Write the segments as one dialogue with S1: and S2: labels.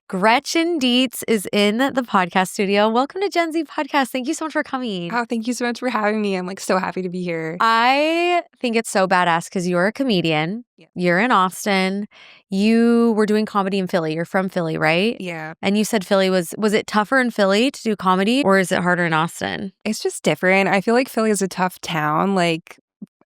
S1: Gretchen Dietz is in the podcast studio. Welcome to Gen Z Podcast. Thank you so much for coming.
S2: Oh, thank you so much for having me. I'm like so happy to be here.
S1: I think it's so badass because you're a comedian.
S2: Yeah.
S1: You're in Austin. You were doing comedy in Philly. You're from Philly, right?
S2: Yeah.
S1: And you said Philly was it tougher in Philly to do comedy or is it harder in Austin?
S2: It's just different. I feel like Philly is a tough town. Like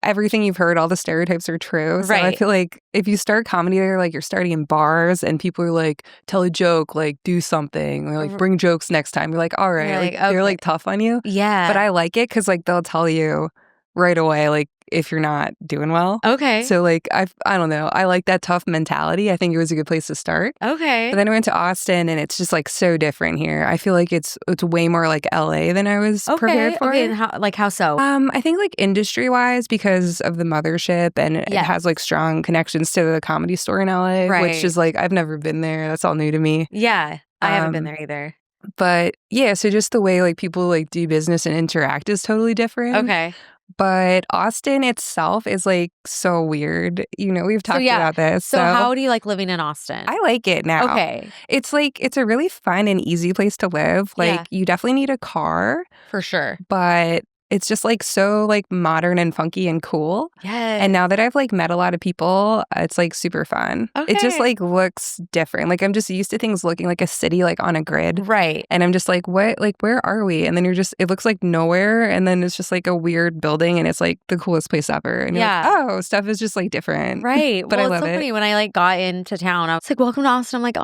S2: everything you've heard, all the stereotypes are true. So I
S1: Right.
S2: feel like if you start comedy there, like you're starting in bars and people are like, tell a joke, like do something, or like bring jokes next time. You're like, all right.
S1: You're
S2: Like,
S1: like,
S2: they're
S1: okay.
S2: like tough on you.
S1: Yeah.
S2: But I like it because like they'll tell you right away, like if you're not doing well.
S1: Okay.
S2: So like I don't know. I like that tough mentality. I think it was a good place to start.
S1: Okay.
S2: But then I went to Austin and it's just like so different here. I feel like it's way more like LA than I was prepared for.
S1: Okay. And how so?
S2: I think like industry wise because of the mothership and it
S1: Yes.
S2: has like strong connections to the Comedy Store in LA,
S1: Right.
S2: which is like I've never been there. That's all new to me.
S1: Yeah. I haven't been there either.
S2: But yeah, so just the way like people like do business and interact is totally different.
S1: Okay.
S2: But Austin itself is like so weird. You know, we've talked about this.
S1: So how do you like living in Austin?
S2: I like it now.
S1: Okay.
S2: It's like, it's a really fun and easy place to live. Like,
S1: Yeah.
S2: you definitely need a car,
S1: For sure.
S2: but it's just like so like modern and funky and cool.
S1: Yes.
S2: And now that I've like met a lot of people, it's like super fun. It just
S1: Okay.
S2: like looks different. Like I'm just used to things looking like a city like on a grid.
S1: Right.
S2: And I'm just like, what? Like, where are we? And then it looks like nowhere. And then it's just like a weird building and it's like the coolest place ever. And you're like, oh, stuff is just like different.
S1: Right.
S2: But
S1: well,
S2: I love
S1: it's so
S2: it.
S1: funny when I like got into town. I was like, welcome to Austin. I'm like, oh,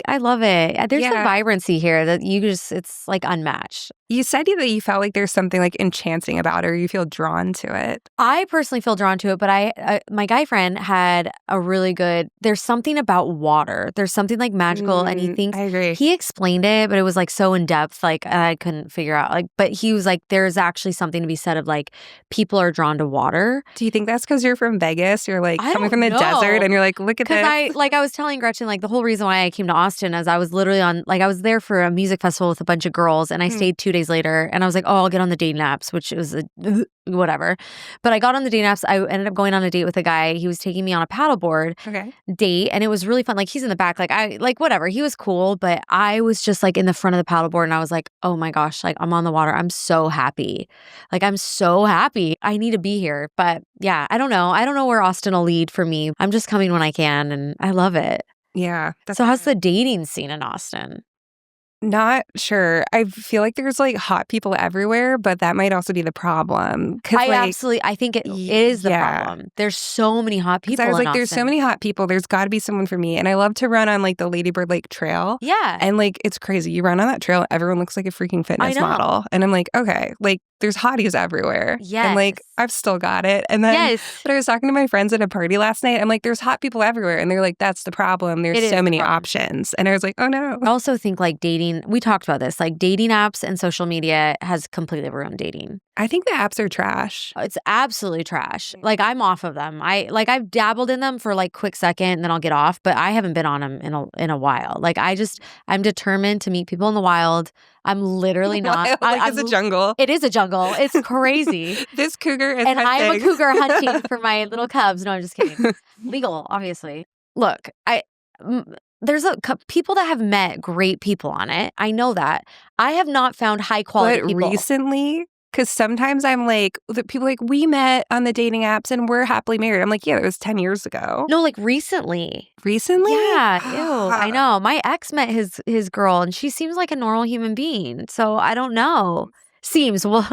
S1: I love it. There's some
S2: Yeah.
S1: vibrancy here that it's like unmatched.
S2: You said that you felt like there's something like enchanting about it or you feel drawn to it.
S1: I personally feel drawn to it, but my guy friend had a really good, there's something about water. There's something like magical and he thinks,
S2: I agree.
S1: he explained it, but it was like so in depth, like I couldn't figure out but he was like, there's actually something to be said of like people are drawn to water.
S2: Do you think that's because you're from Vegas? You're like
S1: I
S2: coming
S1: don't
S2: from the
S1: know.
S2: desert and you're like, look at this.
S1: Because I was telling Gretchen, like the whole reason why I came to Austin is I was literally I was there for a music festival with a bunch of girls and I stayed 2 days later and I was like, oh, I'll get on the dating apps, which was whatever. But I got on the dating apps. I ended up going on a date with a guy. He was taking me on a paddleboard date and it was really fun. Like he's in the back, whatever. He was cool, but I was just like in the front of the paddleboard and I was like, oh my gosh, like I'm on the water. I'm so happy. Like I'm so happy. I need to be here. But yeah, I don't know. I don't know where Austin will lead for me. I'm just coming when I can and I love it.
S2: Yeah.
S1: So how's the dating scene in Austin?
S2: Not sure. I feel like there's like hot people everywhere, but that might also be the problem.
S1: I think it is the problem. There's so many hot people.
S2: I was
S1: in
S2: like, there's so
S1: Austin.
S2: many hot people. There's got to be someone for me. And I love to run on like the Lady Bird Lake Trail.
S1: Yeah.
S2: And like, it's crazy. You run on that trail, everyone looks like a freaking fitness model. And I'm like, okay, like there's hotties everywhere.
S1: Yes.
S2: And like, I've still got it. And then, but I was talking to my friends at a party last night. I'm like, there's hot people everywhere. And they're like, that's the problem. There's so many options. And I was like, oh no.
S1: I also think like dating, we talked about this, like dating apps and social media has completely ruined dating.
S2: I think the apps are trash.
S1: It's absolutely trash. Like I'm off of them. I've dabbled in them for like quick second and then I'll get off, but I haven't been on them in a while. Like I'm determined to meet people in the wild. I'm literally not.
S2: It's a jungle.
S1: It is a jungle. It's crazy.
S2: This cougar is
S1: and
S2: hunting.
S1: I'm a cougar hunting for my little cubs. No, I'm just kidding. Legal, obviously. Look, there's people that have met great people on it. I know that. I have not found high quality people.
S2: Recently, because sometimes I'm like, people like, we met on the dating apps and we're happily married. I'm like, yeah, it was 10 years ago.
S1: No, like recently.
S2: Recently?
S1: Yeah. Ew. I know. My ex met his girl and she seems like a normal human being. So I don't know. Seems, well,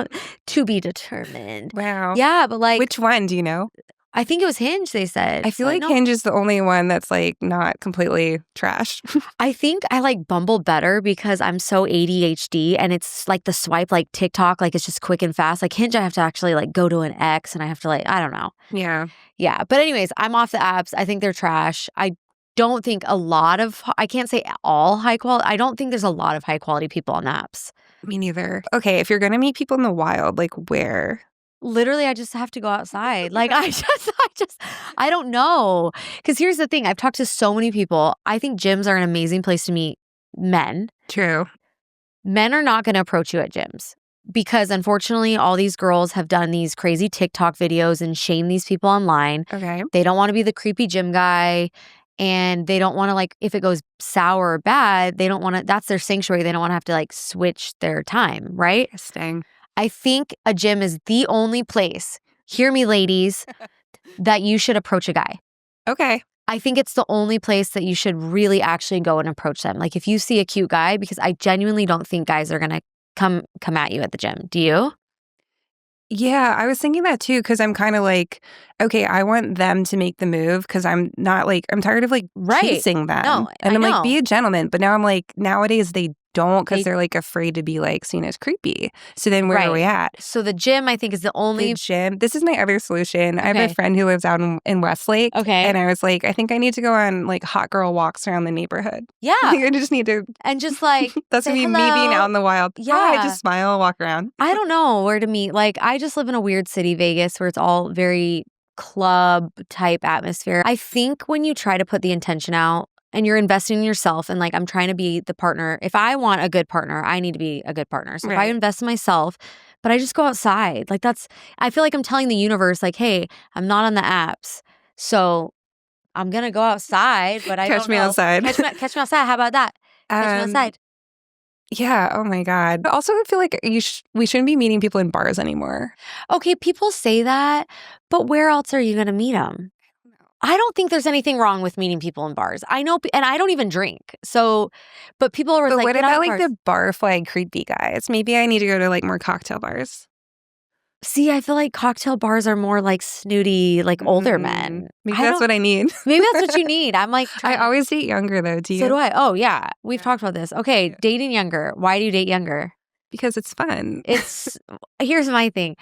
S1: to be determined.
S2: Wow.
S1: Yeah, but like.
S2: Which one, do you know?
S1: I think it was Hinge, they said.
S2: I feel like Hinge is the only one that's like not completely trash.
S1: I think I like Bumble better because I'm so ADHD and it's like the swipe like TikTok, like it's just quick and fast. Like Hinge, I have to actually like go to an ex and I have to like, I don't know.
S2: Yeah.
S1: Yeah. But anyways, I'm off the apps. I think they're trash. I don't think I can't say all high quality. I don't think there's a lot of high quality people on the apps.
S2: Me neither. Okay, if you're going to meet people in the wild, like where?
S1: Literally, I just have to go outside. Like, I don't know. Because here's the thing. I've talked to so many people. I think gyms are an amazing place to meet men.
S2: True.
S1: Men are not going to approach you at gyms because, unfortunately, all these girls have done these crazy TikTok videos and shame these people online.
S2: Okay.
S1: They don't want to be the creepy gym guy. and they don't want to like, if it goes sour or bad, they don't want to, that's their sanctuary. They don't want to have to like switch their time, right?
S2: Interesting.
S1: I think a gym is the only place, hear me ladies, that you should approach a guy.
S2: Okay.
S1: I think it's the only place that you should really actually go and approach them. Like if you see a cute guy, because I genuinely don't think guys are going to come at you at the gym. Do you?
S2: Yeah, I was thinking that too, because I'm kind of like, okay, I want them to make the move because I'm not like, I'm tired of like chasing them.
S1: No,
S2: and I'm
S1: I
S2: like,
S1: know.
S2: be a gentleman. But now I'm like, nowadays they don't because
S1: They-
S2: they're like afraid to be like seen as creepy. So then where are we at?
S1: So the gym, I think, is the only
S2: The gym. This is my other solution. I have
S1: Okay.
S2: a friend who lives out in Westlake.
S1: Okay.
S2: And I was like, I think I need to go on like hot girl walks around the neighborhood.
S1: Yeah.
S2: I just need to.
S1: And just like,
S2: That's
S1: say
S2: gonna be me being
S1: hello.
S2: out in the wild.
S1: Yeah.
S2: Hi, just smile, walk around.
S1: I don't know where to meet. Like, I just live in a weird city, Vegas, where it's all very club type atmosphere. I think when you try to put the intention out and you're investing in yourself and like, I'm trying to be the partner. If I want a good partner, I need to be a good partner. So if I invest in myself, but I just go outside, like I feel like I'm telling the universe like, hey, I'm not on the apps. So I'm going to go outside, but I
S2: Catch
S1: don't
S2: me
S1: know.
S2: outside.
S1: Catch me outside. How about that? Catch me outside.
S2: Yeah. Oh my God. Also, I feel like we shouldn't be meeting people in bars anymore.
S1: Okay, people say that, but where else are you going to meet them? I don't think there's anything wrong with meeting people in bars. I know, and I don't even drink. So, but people are
S2: But
S1: like,
S2: what
S1: "Get out
S2: about
S1: of
S2: like
S1: bars."
S2: the bar flag creepy guys? Maybe I need to go to like more cocktail bars.
S1: See, I feel like cocktail bars are more like snooty, like older men.
S2: Maybe that's what I need.
S1: Maybe that's what you need. I'm like,
S2: I always date younger though. Do you?
S1: So do I. Oh yeah, we've talked about this. Okay, dating younger. Why do you date younger?
S2: Because it's fun.
S1: Here's my thing.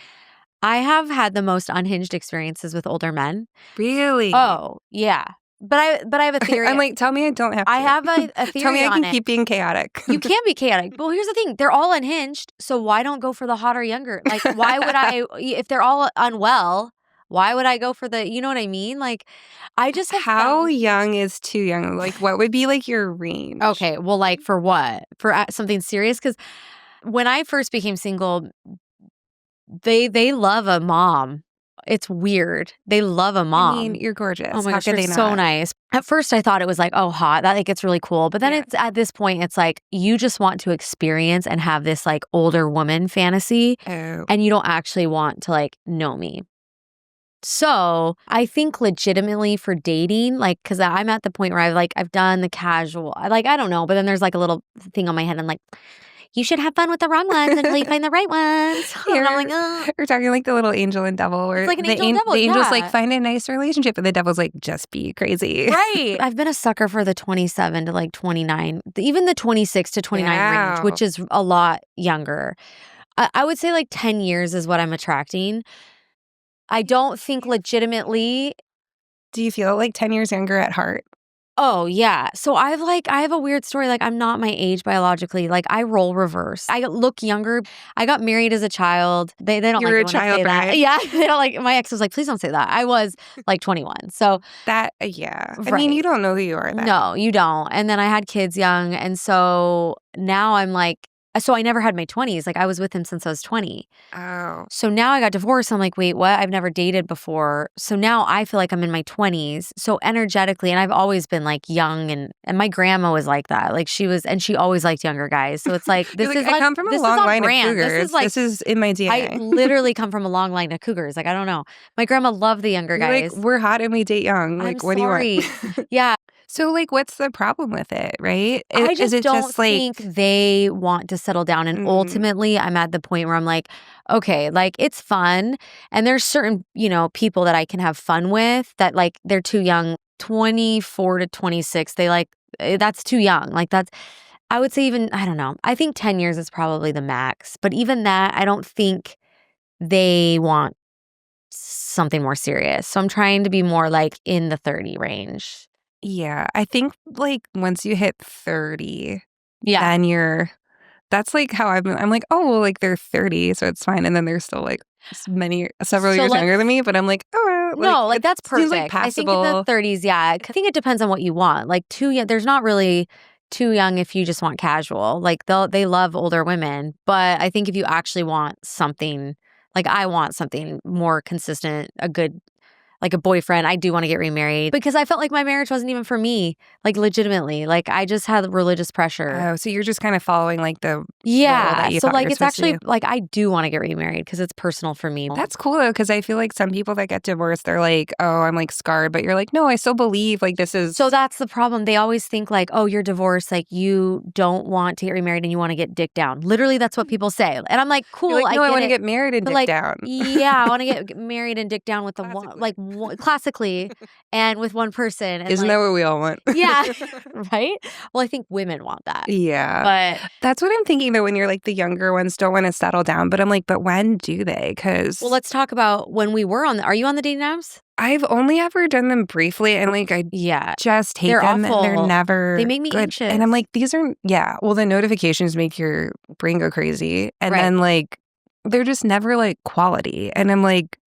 S1: I have had the most unhinged experiences with older men.
S2: Really?
S1: Oh yeah, but I have a theory.
S2: I'm like, tell me I don't have to.
S1: I have a theory.
S2: Tell me I
S1: on
S2: can
S1: it.
S2: keep being chaotic.
S1: You can be chaotic. Well, here's the thing. They're all unhinged. So why don't go for the hotter younger? Like, why would I, if they're all unwell, why would I go for the, you know what I mean? Like, I just have
S2: How young is too young? Like, what would be like your range?
S1: Okay. Well, like for what? For something serious? Because when I first became single, they love a mom. It's weird. They love a mom.
S2: I mean, you're gorgeous.
S1: Oh my
S2: How
S1: gosh,
S2: could
S1: they're
S2: they
S1: so
S2: not?
S1: nice. At first, I thought it was like, oh, hot. That like it's really cool. But then it's at this point, it's like you just want to experience and have this like older woman fantasy, and you don't actually want to like know me. So I think legitimately for dating, like, because I'm at the point where I've done the casual. I don't know, but then there's like a little thing on my head. I'm like, you should have fun with the wrong ones until you find the right ones. And I'm like, oh.
S2: We're talking like the little angel and devil, where
S1: It's like an
S2: the
S1: angel and devil,
S2: the angel's
S1: yeah.
S2: like find a nice relationship, and the devil's like just be crazy.
S1: Right. I've been a sucker for the 27 to like 29, even the 26 to 29 range, which is a lot younger. I would say like 10 years is what I'm attracting. I don't think legitimately.
S2: Do you feel like 10 years younger at heart?
S1: Oh, yeah. So I have a weird story. Like, I'm not my age biologically. Like, I roll reverse. I look younger. I got married as a child. They don't
S2: You're
S1: like
S2: a
S1: it when I
S2: child
S1: say that.
S2: bride.
S1: Yeah. They don't like, my ex was like, please don't say that. I was like 21. So
S2: That, yeah. I mean,
S1: Right.
S2: you don't know who you are then.
S1: no, you don't. And then I had kids young. And so now I'm like, so I never had my 20s. Like, I was with him since I was 20.
S2: Oh.
S1: So now I got divorced. I'm like, wait, what? I've never dated before. So now I feel like I'm in my 20s. So energetically, and I've always been like young, and my grandma was like that. Like she always liked younger guys. So it's like, this is
S2: I come from a long line of cougars. This is in my DNA.
S1: I literally come from a long line of cougars. Like, I don't know. My grandma loved the younger guys.
S2: Like, we're hot and we date young. Like, what do you want?
S1: Yeah.
S2: So, like, what's the problem with it, right?
S1: I just don't
S2: just like
S1: think they want to settle down. And ultimately, I'm at the point where I'm like, okay, like, it's fun. And there's certain, people that I can have fun with that, like, they're too young. 24 to 26, they like, that's too young. Like, I would say even, I don't know. I think 10 years is probably the max. But even that, I don't think they want something more serious. So I'm trying to be more like in the 30 range.
S2: Yeah, I think like once you hit 30,
S1: Yeah.
S2: then that's like how I'm like, oh, well, like they're 30, so it's fine. And then they're still like several years younger than me, but I'm like, oh,
S1: no, like that's perfect.
S2: Seems like
S1: I think in the 30s, yeah. I think it depends on what you want. Like too young, there's not really too young if you just want casual. Like they love older women, but I think if you actually want something, like I want something more consistent, a good like a boyfriend. I do want to get remarried because I felt like my marriage wasn't even for me, like legitimately. Like I just had religious pressure.
S2: Oh, so you're just kind of following like the role
S1: Yeah.
S2: that you
S1: So
S2: thought
S1: like
S2: you're
S1: it's
S2: supposed to
S1: actually
S2: do.
S1: like I do want to get remarried because it's personal for me.
S2: That's cool though, because I feel like some people that get divorced, they're like, oh, I'm like scarred, but you're like, no, I still believe like this is.
S1: So that's the problem. They always think like, oh, you're divorced, like you don't want to get remarried and you want to get dick down. Literally, that's what people say. And I'm like, cool,
S2: You're like, no, I want to
S1: it.
S2: get married and
S1: But
S2: dick
S1: like,
S2: down.
S1: yeah, I want to get married and dick down with the classically and with one person. And
S2: Isn't that what we all want?
S1: Yeah, right? Well, I think women want that.
S2: Yeah.
S1: But
S2: that's what I'm thinking though when you're like the younger ones don't want to settle down. But I'm like, but when do they? Because
S1: well, let's talk about when we were are you on the dating apps?
S2: I've only ever done them briefly and like I just hate
S1: they're
S2: them.
S1: awful.
S2: They're never
S1: They make me
S2: good.
S1: anxious.
S2: And I'm like, these are well, the notifications make your brain go crazy. And then like they're just never like quality. And I'm like,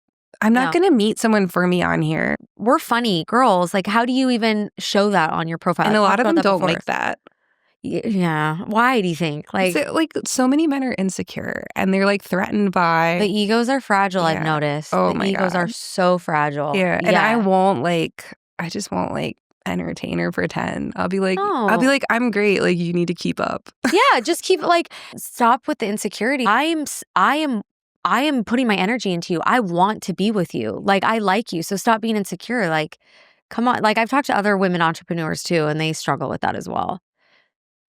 S2: I'm not going to meet someone for me on here.
S1: We're funny girls. Like, how do you even show that on your profile?
S2: And a lot of them don't like that.
S1: Yeah. Why do you think? Like
S2: so many men are insecure and they're like threatened by
S1: the egos are fragile. I've noticed.
S2: Oh
S1: the
S2: my
S1: egos
S2: God.
S1: are so fragile.
S2: Yeah. And I just won't like entertain or pretend. I'll be like, I'm great. Like you need to keep up.
S1: Yeah. Just keep like stop with the insecurity. I am putting my energy into you. I want to be with you. Like I like you. So stop being insecure. Like, come on. Like I've talked to other women entrepreneurs too, and they struggle with that as well.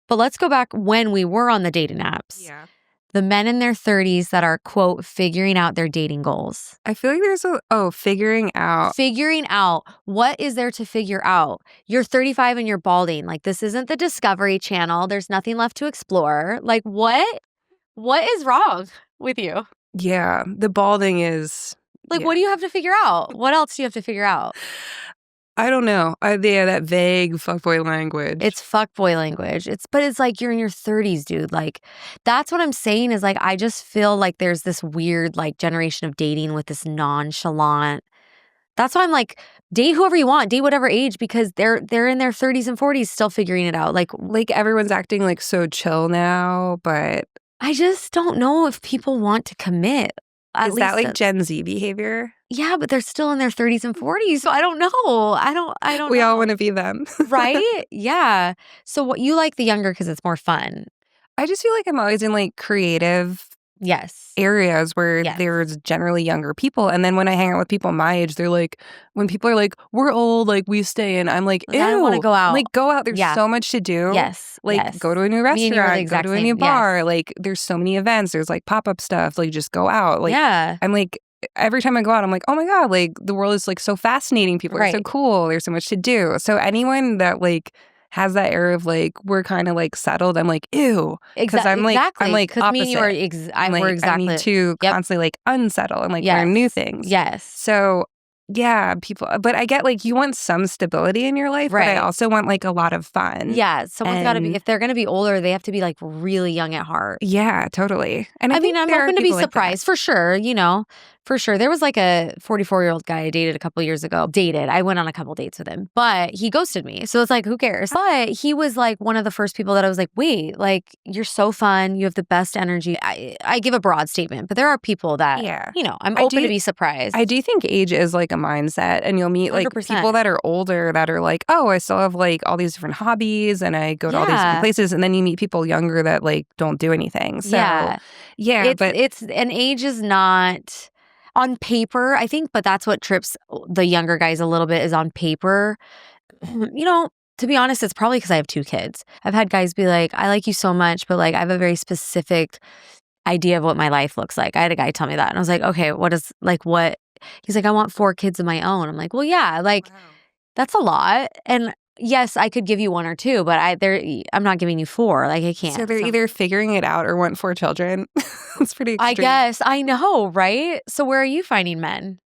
S1: But let's go back when we were on the dating apps.
S2: Yeah.
S1: The men in their 30s that are, quote, figuring out their dating goals.
S2: I feel like there's figuring out.
S1: Figuring out. What is there to figure out? You're 35 and you're balding. Like, this isn't the Discovery Channel. There's nothing left to explore. Like, what? What is wrong with you?
S2: Yeah. The balding is.
S1: Like, what do you have to figure out? What else do you have to figure out?
S2: I don't know. That vague fuckboy language.
S1: It's fuckboy language. But it's like you're in your 30s, dude. Like that's what I'm saying is like I just feel like there's this weird like generation of dating with this nonchalant. That's why I'm like date whoever you want, date whatever age because they're in their 30s and 40s still figuring it out. Like
S2: everyone's acting like so chill now, but
S1: I just don't know if people want to commit.
S2: Is that like Gen Z behavior?
S1: Yeah, but they're still in their 30s and 40s. So I don't know. I don't
S2: We
S1: know.
S2: all want to be them.
S1: Right? Yeah. So what you like the younger because it's more fun.
S2: I just feel like I'm always in like creative areas where there's generally younger people. And then when I hang out with people my age, they're like, when people are like, we're old, like we stay in, I'm like, ew.
S1: I don't want to go out.
S2: Like go out. There's so much to do.
S1: Yes.
S2: Like go to a new restaurant, go to a new bar. Like there's so many events. There's like pop-up stuff. Like just go out. Like I'm like, every time I go out, I'm like, oh my God, like the world is like so fascinating. People are so cool. There's so much to do. So anyone that like has that air of like we're kind of like settled, I'm like ew, because I'm like
S1: because me and you are we're exactly.
S2: I need to constantly like unsettle and like learn new things.
S1: Yes.
S2: So yeah, people, but I get like you want some stability in your life, but I also want like a lot of fun.
S1: Yeah, someone's got to be. If they're going to be older, they have to be like really young at heart.
S2: Yeah, totally. And
S1: I mean, I'm not going to be surprised for sure. You know, for sure. There was like a 44-year-old guy I dated a couple years ago. I went on a couple dates with him, but he ghosted me. So it's like, who cares? But he was like one of the first people that I was like, wait, like you're so fun. You have the best energy. I give a broad statement, but there are people that, you know, I'm open to be surprised.
S2: I do think age is like a mindset, and you'll meet like
S1: 100%.
S2: people that are older that are like, oh, I still have like all these different hobbies and I go to all these different places. And then you meet people younger that like don't do anything. So but
S1: it's an age is not on paper, I think, but that's what trips the younger guys a little bit is on paper. You know, to be honest, it's probably because I have 2 kids. I've had guys be like, I like you so much, but like I have a very specific idea of what my life looks like. I had a guy tell me that and I was like, okay, what? He's like, I want 4 kids of my own. I'm like, well, yeah, like that's a lot. And yes, I could give you 1 or 2, but I'm not giving you 4. Like I can't.
S2: So they're either figuring it out or want 4 children. It's pretty extreme.
S1: I guess. I know, right? So where are you finding men?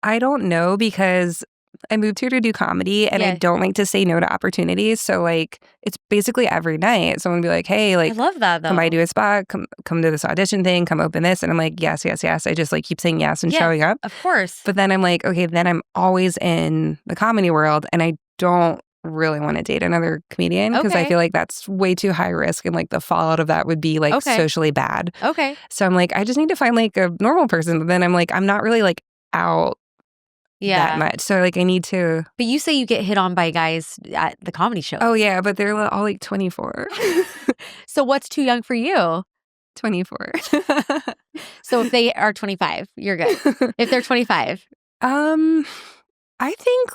S2: I don't know because I moved here to do comedy and I don't like to say no to opportunities. So like it's basically every night someone would be like, hey, like
S1: I love that though.
S2: Come by do a spot, come to this audition thing, come open this. And I'm like, yes. I just like keep saying yes and showing up.
S1: Of course.
S2: But then I'm like, okay, then I'm always in the comedy world and I don't really want to date another comedian because I feel like that's way too high risk and like the fallout of that would be like socially bad.
S1: Okay.
S2: So I'm like, I just need to find like a normal person. But then I'm like, I'm not really like out that much. So like I need to.
S1: But you say you get hit on by guys at the comedy show.
S2: Oh yeah, but they're all like 24.
S1: So what's too young for you?
S2: 24.
S1: So if they are 25, you're good. If they're 25.
S2: I think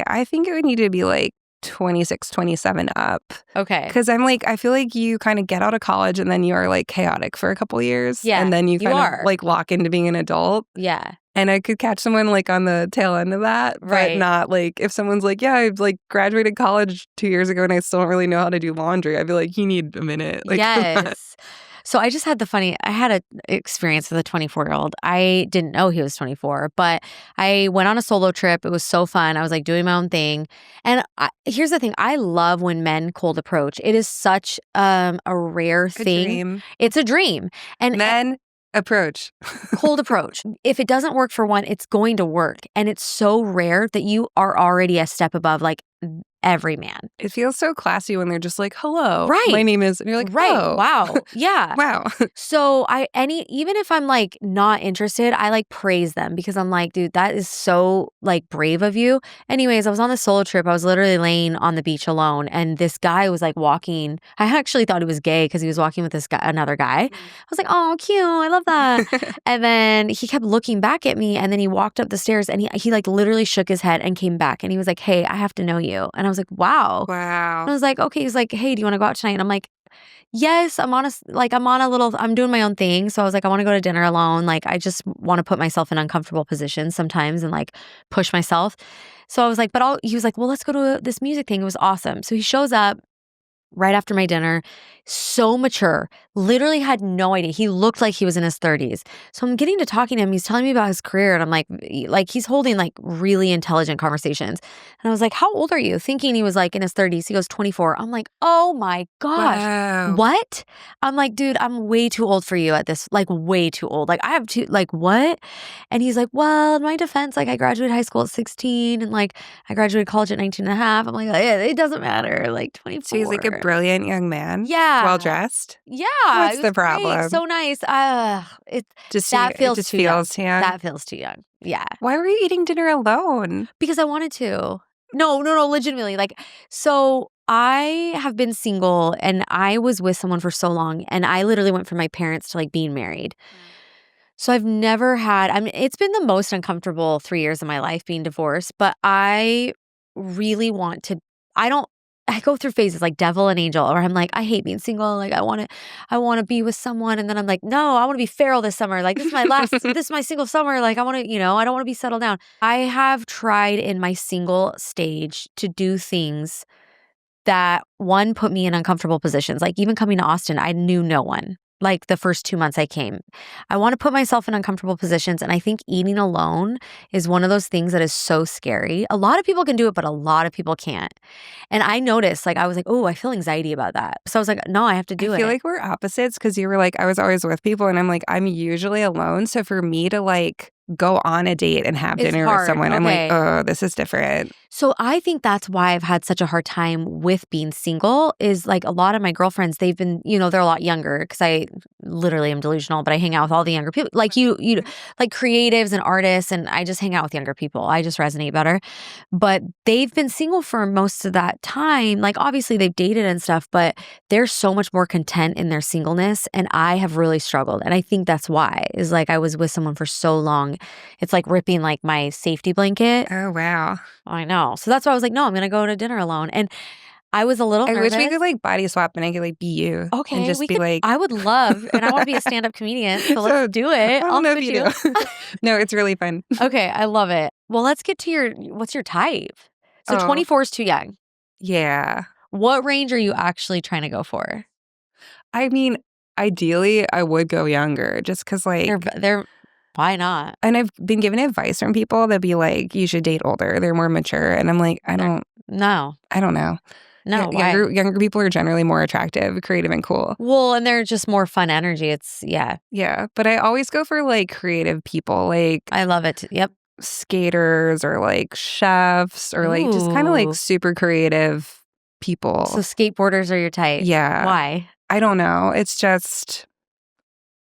S2: I think it would need to be like 26, 27 up.
S1: Okay.
S2: Because I feel like you kind of get out of college and then you are like chaotic for a couple years.
S1: Yeah.
S2: And then you kind of like lock into being an adult.
S1: Yeah.
S2: And I could catch someone like on the tail end of that, but not like if someone's like, yeah, I've like graduated college 2 years ago and I still don't really know how to do laundry. I'd be like, you need a minute. Like,
S1: yes. So I just had I had an experience with a 24-year-old. I didn't know he was 24, but I went on a solo trip. It was so fun. I was like doing my own thing. And here's the thing. I love when men cold approach. It is such a rare thing.
S2: Dream.
S1: It's a dream. And
S2: men approach.
S1: Cold approach. If it doesn't work for one, it's going to work. And it's so rare that you are already a step above like every man.
S2: It feels so classy when they're just like, hello,
S1: right.
S2: my name is, and you're like,
S1: right.
S2: Oh.
S1: Wow. Yeah.
S2: Wow.
S1: So even if I'm like not interested, I like praise them because I'm like, dude, that is so like brave of you. Anyways, I was on this solo trip. I was literally laying on the beach alone and this guy was like walking. I actually thought he was gay because he was walking with another guy. I was like, oh, cute. I love that. And then he kept looking back at me and then he walked up the stairs and he like literally shook his head and came back and he was like, hey, I have to know you. And I was like, wow.
S2: Wow.
S1: And I was like, okay. He's like, hey, do you want to go out tonight? And I'm like, yes, I'm doing my own thing. So I was like, I want to go to dinner alone. Like, I just want to put myself in uncomfortable positions sometimes and like push myself. So I was like, he was like, well, let's go to this music thing. It was awesome. So he shows up right after my dinner, so mature, literally had no idea. He looked like he was in his 30s. So I'm getting to talking to him. He's telling me about his career and I'm like he's holding like really intelligent conversations. And I was like, how old are you? Thinking he was like in his 30s. He goes, 24. I'm like, oh my gosh.
S2: Wow.
S1: What? I'm like, dude, I'm way too old for you at this, like way too old. Like I have to, like what? And he's like, well, in my defense, like I graduated high school at 16 and like I graduated college at 19 and a half. I'm like, yeah, it doesn't matter. Like 24.
S2: So he's like a brilliant young man.
S1: Yeah.
S2: Well dressed.
S1: Yeah.
S2: What's the problem?
S1: Great. So nice. It feels too young. That feels too young. Yeah.
S2: Why were you eating dinner alone?
S1: Because I wanted to. No, legitimately. Like, so I have been single and I was with someone for so long and I literally went from my parents to like being married. So I've never it's been the most uncomfortable 3 years of my life being divorced, but I really want to, I go through phases like devil and angel, or I'm like, I hate being single. Like I want to be with someone. And then I'm like, no, I want to be feral this summer. Like this is my single summer. Like I want to, I don't want to be settled down. I have tried in my single stage to do things that one put me in uncomfortable positions. Like even coming to Austin, I knew no one. Like the first 2 months I came. I want to put myself in uncomfortable positions. And I think eating alone is one of those things that is so scary. A lot of people can do it, but a lot of people can't. And I noticed, like, I was like, oh, I feel anxiety about that. So I was like, no, I have to do it.
S2: I feel like we're opposites because you were like, I was always with people and I'm like, I'm usually alone. So for me to like go on a date and have dinner with someone, I'm like, oh, this is different.
S1: So I think that's why I've had such a hard time with being single is like a lot of my girlfriends, they've been, they're a lot younger because I literally am delusional, but I hang out with all the younger people. Like you like creatives and artists, and I just hang out with younger people. I just resonate better. But they've been single for most of that time. Like obviously they've dated and stuff, but they're so much more content in their singleness. And I have really struggled. And I think that's why is like I was with someone for so long. It's like ripping like my safety blanket.
S2: Oh, wow.
S1: I know. So that's why I was like, no, I'm going to go to dinner alone. And I was a little nervous.
S2: I wish we could like body swap and I could like be you.
S1: Okay.
S2: And just be like.
S1: I would love, and I want to be a stand-up comedian. So let's do it.
S2: I'll know if you do. No, it's really fun.
S1: Okay. I love it. Well, let's get to what's your type? So 24 is too young.
S2: Yeah.
S1: What range are you actually trying to go for?
S2: I mean, ideally, I would go younger just because like.
S1: They're why not?
S2: And I've been given advice from people that be like, you should date older. They're more mature. And I'm like, I don't know.
S1: No,
S2: younger people are generally more attractive, creative, and cool.
S1: Well, and they're just more fun energy. It's, yeah.
S2: Yeah, but I always go for like creative people. Like
S1: I love it. Yep.
S2: Skaters or like chefs or like just kind of like super creative people.
S1: So skateboarders are your type.
S2: Yeah.
S1: Why?
S2: I don't know. It's just...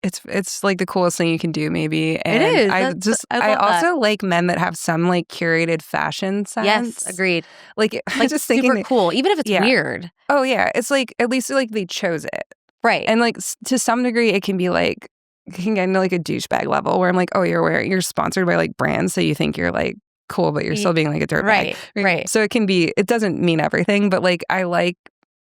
S2: It's like the coolest thing you can do, maybe. And
S1: it is.
S2: I also like men that have some like curated fashion sense.
S1: Yes, agreed.
S2: Like just
S1: super cool, even if it's weird.
S2: Oh yeah, it's like at least like they chose it,
S1: right?
S2: And like to some degree, it can be like it can get into like a douchebag level where I'm like, oh, you're sponsored by like brands, so you think you're like cool, but you're still being like a dirtbag,
S1: right?
S2: So it doesn't mean everything, but like I like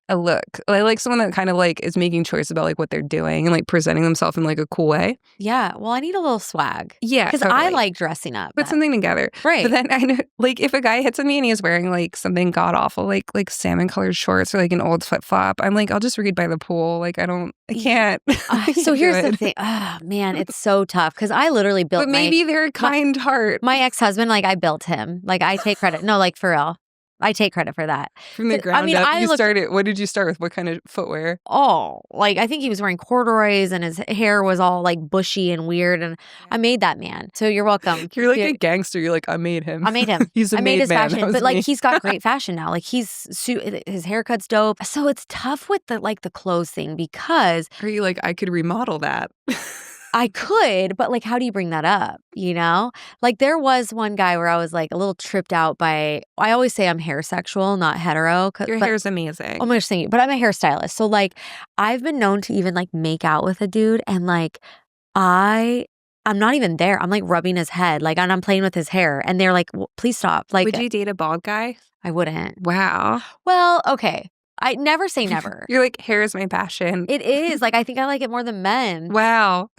S2: a look. I like someone that kind of like is making choice about like what they're doing and like presenting themselves in like a cool way.
S1: Yeah. Well, I need a little swag.
S2: Yeah.
S1: Because I like dressing up.
S2: Put something together.
S1: Right.
S2: But then I know, like, if a guy hits on me and he's wearing like something god awful, like salmon colored shorts or like an old flip flop, I'm like, I'll just read by the pool. Like, I can't.
S1: So here's the thing. Oh, man, it's so tough because I literally built
S2: But maybe they're a kind heart.
S1: My ex-husband, like, I built him. Like, I take credit. No, like, for real. I take credit for that.
S2: From the ground up, what did you start with? What kind of footwear?
S1: Oh, like I think he was wearing corduroys and his hair was all like bushy and weird. And I made that man. So you're welcome.
S2: You're like a gangster. You're like, I made him.
S1: I made him.
S2: He's
S1: I made his
S2: man.
S1: fashion. But like he's got great fashion now. Like his haircut's dope. So it's tough with the clothes thing because.
S2: Are you like, I could remodel that?
S1: I could, but like, how do you bring that up? You know, like there was one guy where I was like a little tripped out by, I always say I'm hairosexual, not hetero.
S2: Your hair's amazing.
S1: Oh my gosh, thank you. But I'm a hairstylist. So like, I've been known to even like make out with a dude and like, I'm not even there. I'm like rubbing his head, like, and I'm playing with his hair. And they're like, well, please stop. Like,
S2: would you date a bald guy?
S1: I wouldn't.
S2: Wow.
S1: Well, okay. I never say never.
S2: You're like, hair is my passion.
S1: It is. Like, I think I like it more than men.
S2: Wow.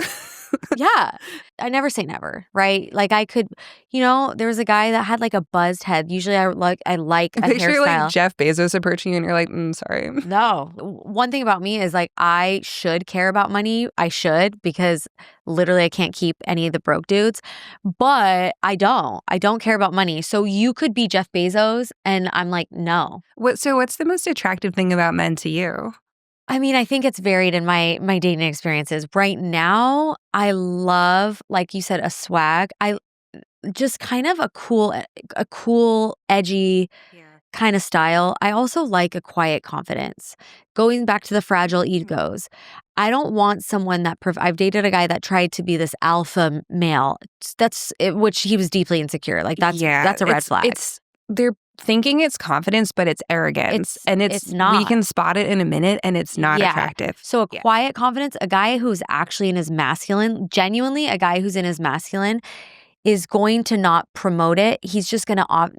S1: Yeah. I never say never, right? Like I could, there was a guy that had like a buzzed head. Usually I like a hairstyle.
S2: You're like Jeff Bezos approaching you and you're like, sorry.
S1: No. One thing about me is like I should care about money. I should because literally I can't keep any of the broke dudes. But I don't. I don't care about money. So you could be Jeff Bezos and I'm like, no.
S2: So what's the most attractive thing about men to you?
S1: I mean, I think it's varied in my dating experiences. Right now, I love, like you said, a swag. I just kind of a cool, edgy kind of style. I also like a quiet confidence. Going back to the fragile egos, I don't want someone that I've dated a guy that tried to be this alpha male. Which he was deeply insecure. Like that's a red flag.
S2: They're thinking it's confidence, but it's arrogance. It's not. We can spot it in a minute and it's not attractive.
S1: So a quiet confidence, a guy who's actually in his masculine, genuinely a guy who's in his masculine is going to not promote it. He's just going to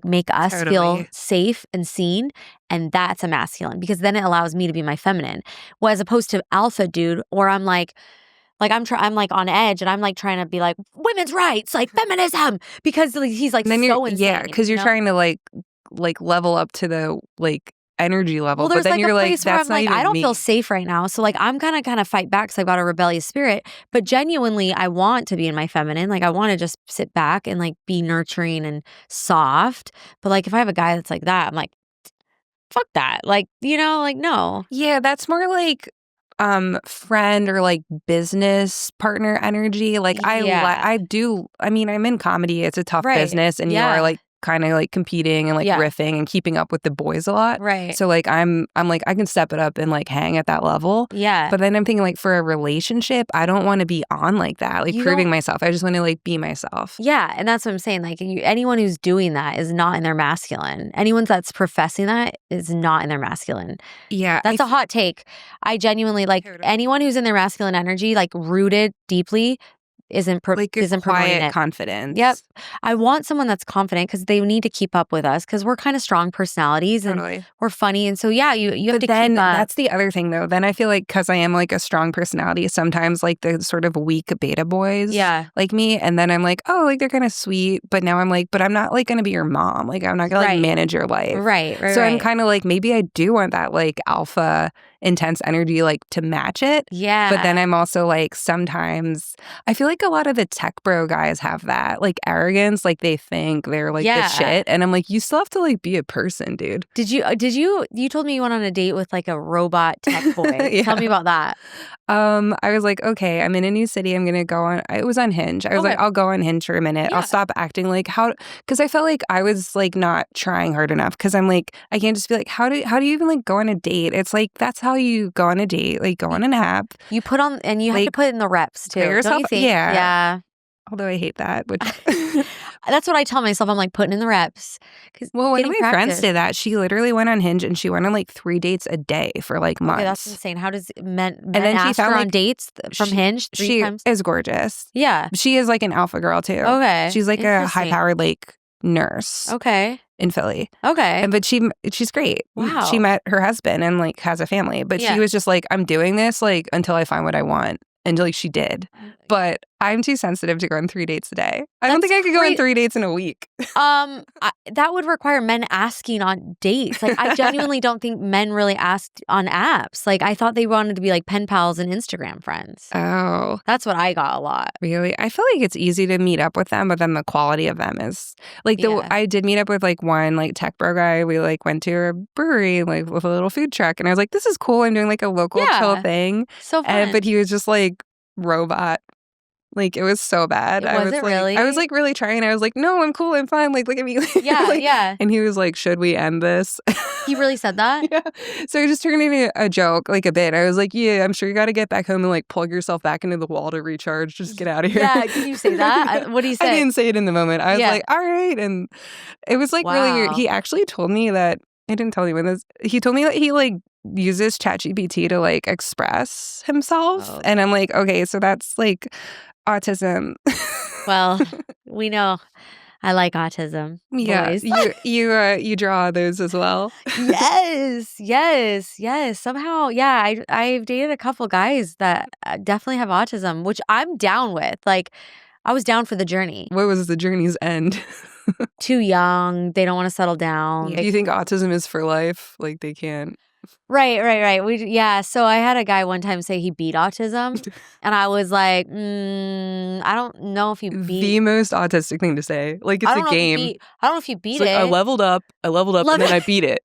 S1: make us feel safe and seen. And that's a masculine because then it allows me to be my feminine. Well, as opposed to alpha dude, or I'm like I'm like on edge and I'm like trying to be like women's rights, like feminism, because he's like so insane.
S2: Yeah, because you're trying to like level up to the like energy level.
S1: Well, there's
S2: but then
S1: like
S2: you're
S1: a place
S2: like,
S1: where I'm like, I don't feel safe right now. So like I'm gonna kind of fight back because I've got a rebellious spirit. But genuinely, I want to be in my feminine. Like I want to just sit back and like be nurturing and soft. But like if I have a guy that's like that, I'm like, fuck that. Like, like no.
S2: Yeah, that's more like friend or like business partner energy. Like I do. I mean, I'm in comedy. It's a tough business, and you are like kind of like competing and like riffing and keeping up with the boys a lot.
S1: Right.
S2: So like I'm like I can step it up and like hang at that level.
S1: Yeah.
S2: But then I'm thinking like for a relationship, I don't want to be on like that, like proving myself. I just want to like be myself.
S1: Yeah, and that's what I'm saying. Like anyone who's doing that is not in their masculine. Anyone that's professing that is not in their masculine.
S2: Yeah.
S1: That's a hot take. I genuinely like anyone who's in their masculine energy, like rooted deeply, isn't promoting it.
S2: Confidence.
S1: Yep. I want someone that's confident because they need to keep up with us because we're kind of strong personalities and we're funny. And so, you have to keep up.
S2: That's the other thing, though. Then I feel like because I am like a strong personality, sometimes like the sort of weak beta boys like me. And then I'm like, oh, like they're kind of sweet. But now I'm like, but I'm not like going to be your mom. Like I'm not going to like manage your life.
S1: Right.
S2: So I'm kind of like, maybe I do want that like alpha intense energy like to match it.
S1: Yeah.
S2: But then I'm also like sometimes I feel like a lot of the tech bro guys have that like arrogance, like they think they're like the shit. And I'm like, you still have to like be a person, dude.
S1: You told me you went on a date with like a robot tech boy. Tell me about that.
S2: I was like, okay, I'm in a new city. I'm going to go on. It was unhinged. I was like, I'll go on Hinge for a minute. I'll stop acting like because I felt like I was like not trying hard enough because I'm like, I can't just be like, how do you even like go on a date? It's like, that's how you go on a date. Like go on an app.
S1: You put on, and you have to put in the reps too. Don't you think?
S2: Yeah. Although I hate that. Which
S1: that's what I tell myself. I'm like putting in the reps.
S2: Well, one of my friends did that. She literally went on Hinge and she went on like 3 dates a day for like months.
S1: Okay, that's insane. How does men and then ask her on dates from Hinge 3 times?
S2: She is gorgeous.
S1: Yeah.
S2: She is like an alpha girl too.
S1: Okay.
S2: She's like a high-powered like nurse.
S1: Okay.
S2: In Philly.
S1: Okay.
S2: But she's great.
S1: Wow.
S2: She met her husband and like has a family. But she was just like, I'm doing this like until I find what I want. And like she did. But I'm too sensitive to go on 3 dates a day. I don't think I could go on 3 dates in a week.
S1: That would require men asking on dates. Like I genuinely don't think men really asked on apps. Like I thought they wanted to be like pen pals and Instagram friends.
S2: Oh.
S1: That's what I got a lot.
S2: Really? I feel like it's easy to meet up with them, but then the quality of them is like I did meet up with like one like tech bro guy. We like went to a brewery like with a little food truck and I was like, this is cool. I'm doing like a local chill thing.
S1: So fun.
S2: But he was just like robot. Like it was so bad.
S1: Was it really?
S2: I was like really trying. I was like, no, I'm cool. I'm fine. Like look at me.
S1: Yeah.
S2: And he was like, should we end this?
S1: He really said that?
S2: Yeah. So I just turned it into a joke, like a bit. I was like, yeah, I'm sure you got to get back home and like plug yourself back into the wall to recharge. Just get out of here.
S1: Yeah. Did you say that? What did you say?
S2: I didn't say it in the moment. I was like, all right. And it was like really weird. He actually told me that, I didn't tell anyone this. He told me that he like uses ChatGPT to like express himself. Oh. And I'm like, okay, so that's like autism.
S1: Well, we know I like autism.
S2: Yeah, you draw those as well.
S1: Yes. Somehow, yeah. I've dated a couple guys that definitely have autism, which I'm down with. Like, I was down for the journey.
S2: What was the journey's end?
S1: Too young. They don't want to settle down.
S2: Do you think autism is for life? Like they can't.
S1: Right. So I had a guy one time say he beat autism, and I was like, I don't know if he beat
S2: the most autistic thing to say. Like it's a game.
S1: I don't know if he beat
S2: it.
S1: I
S2: leveled up, and then I beat it.